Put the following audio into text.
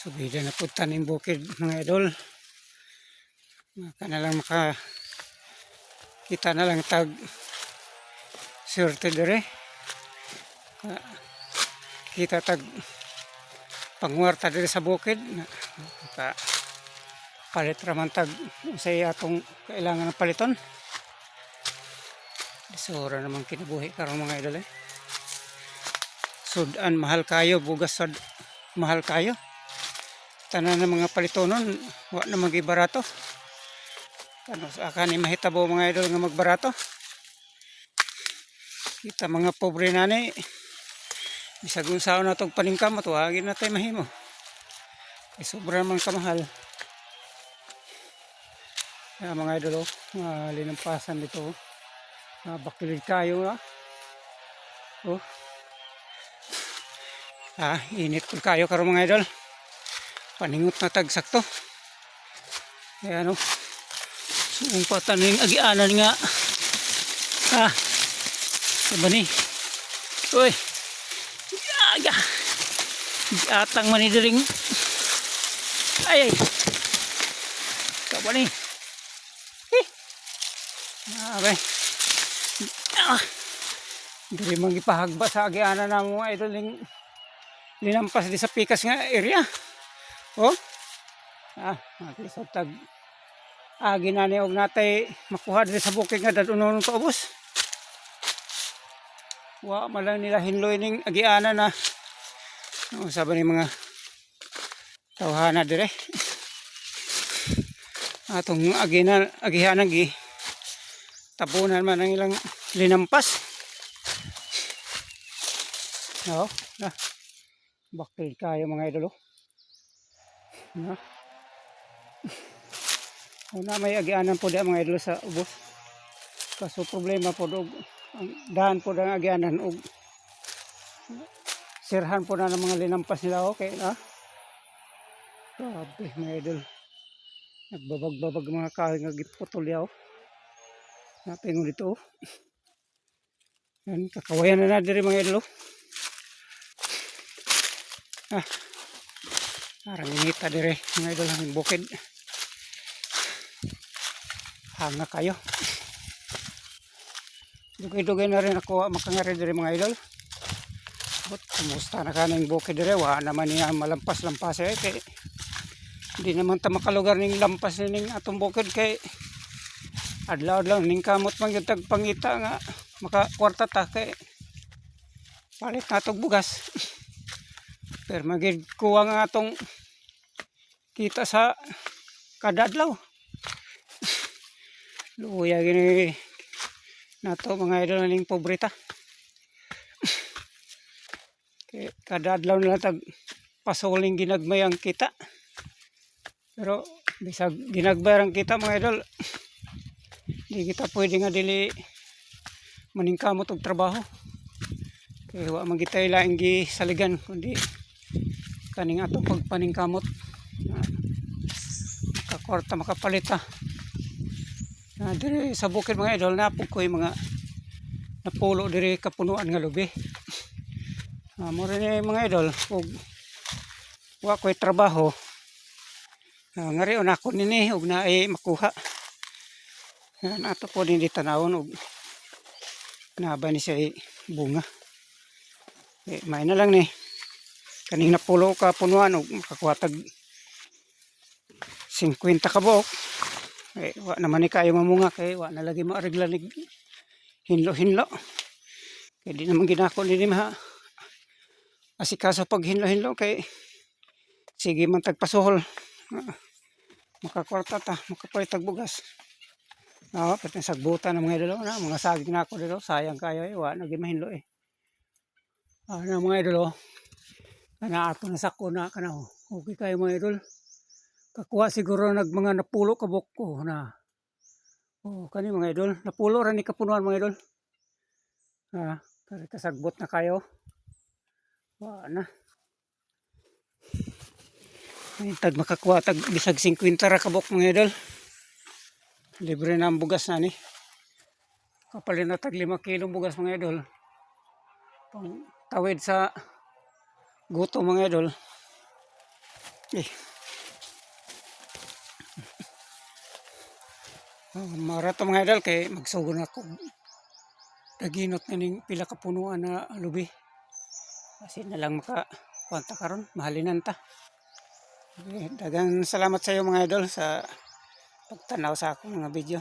Subida na po taning bukid mga idol. Maka na lang kita na lang tag swerte dire. Kita tag pangwarta dire sa bukid. Maka palit raman tag usay atong kailangan ng paliton. Isura naman kinabuhi karong mga idol eh. Sudan mahal kayo, bugas sad mahal kayo. Tanan ng mga palitonon, wa na magibarato. Ano sa akin mahitabo mga idol nga magbarato. Kita mga pobre nani, bisag unsaon na itong paningkamot, wagin na tayo mahimo. Sobra naman kamahal. Mga idol, linampasan dito. Bakilid kayo. Init ko kayo karong mga idol. Paningot na tagsakto. Kaya suumpatan ng agianan nga. Diba ni? Uy! Atang manidiring. Ay! Diba ni? Okay. Hindi mang ipahagba sa agianan na mga idol ng linampas di sa pikas nga area. Makisag tag agi na ni og natay makuha diri sa bukid nga dadunong paubos. Wa malang nila hinloy ning agiana na sabi ni mga tawhana dire. Atong agihanan gi tabunan man ang ilang linampas. Bakil kayo mga idolo. Una may agianan po mga idol sa ubos. Kaso problema po ang daan po ng agianan og sirhan po na ng mga linampas nila. Okay na. Grabe mga idol. Nagbabag-babag mga kahoy nga giputol yaw. Napingon dito. Yan, kakawayan na diri mga idol. Parang inita dire mga idol ang bukid. Hanga kayo. Dugay-dugay na rin ako makangari dire mga idol. But kumusta na ka ng bukid dire? Wa naman niya malampas-lampas eh. Kay hindi naman ta makalugar ning lampas ning atong bukid kay adlaw-adlaw ning kamot man gyud tag pangita nga makakwarta ta kay palit na tog bugas. Pero magid kuha nga atong kita sa kadadlaw. Luya gini nato mga idol ning pobreta. Kay kadadlaw nila tag pasuling ginagmay ang kita. Pero bisag ginagmay ang kita mga idol, di kita pwede nga dili maningkamot og trabaho. Kay wa man kita laing gisaligan kundi kaning atong pagpaningkamot. Kakwarta makapalita. Diri sa bukid mga idol napog ko yung mga napulo diri kapunuan nga lubi. Mura ni mga idol ug wa ko'y trabaho. Ngari on ako nini ug naay makuha. Yan ato po din tanawon ug naba ni siya bunga. May na lang ni kaning napulo ka punuan og makakuha tag 50 ka buok. Wa naman ni kayo mamunga kay wa na lagi maarigla nig hinlo-hinlo. Kay di naman ginako ni ma asikaso pag hinlo-hinlo kay sige man tagpasuhol. Makakwarta ta, makapalit tag bugas. Pati sagbutan ng mga idolo na mga saging na ako dito, sayang kayo wa na gimahinlo eh. Na mga idolo kana ato na sako na kana okay kayo mga idol. Kakuha siguro mga napulo kabuk ko na. Kani mga idol, napulo ra ni kapunuan mga idol. Kaya kasagbot na kayo. Wa na. Tag makakuha tag bisag 50 ra kabuk mga idol. Libre na ang bugas na ni. Kapalin na tag 5 kilong bugas mga idol. Pang tawid sa guto mga idol. Eh, mara to mga idol kay magsugon ako. Daginot na ning pila ka punuan na lubi. Kasi na lang makakuanta karon, mahalinan ta. Okay, dagang salamat sa iyo mga idol sa pagtanaw sa akong mga video.